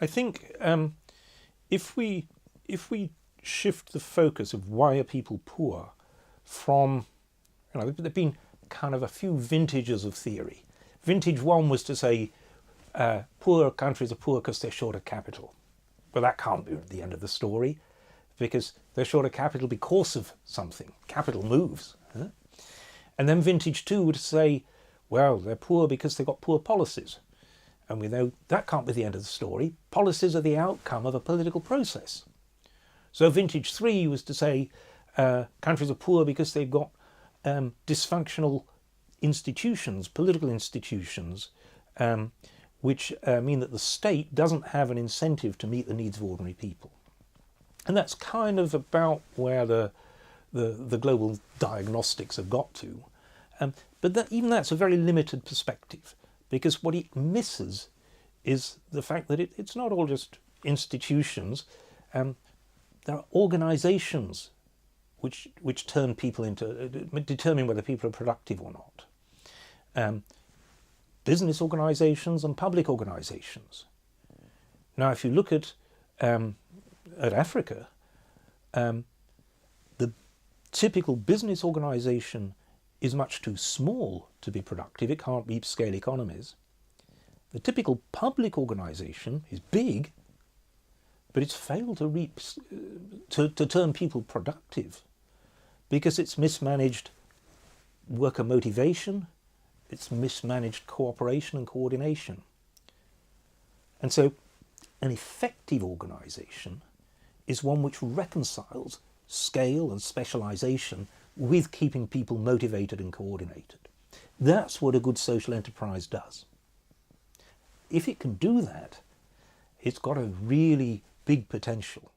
I think if we shift the focus of why are people poor from, there've been kind of a few vintages of theory. Vintage one was to say poor countries are poor because they're short of capital. Well, that can't be the end of the story, because they're short of capital because of something. Capital moves. Huh? And then vintage two would say, well, they're poor because they've got poor policies. And we know that can't be the end of the story. Policies are the outcome of a political process. So vintage three was to say countries are poor because they've got dysfunctional institutions, political institutions, which mean that the state doesn't have an incentive to meet the needs of ordinary people. And that's kind of about where the global diagnostics have got to. But even that's a very limited perspective, because what it misses is the fact that it's not all just institutions. There are organizations which turn people into, determine whether people are productive or not. Business organizations and public organizations. Now, if you look at Africa, the typical business organization is much too small to be productive. It can't reap scale economies. The typical public organization is big, but it's failed to reap, to turn people productive, because it's mismanaged worker motivation, it's mismanaged cooperation and coordination. And so an effective organization is one which reconciles scale and specialization with keeping people motivated and coordinated. That's what a good social enterprise does. If it can do that, it's got a really big potential.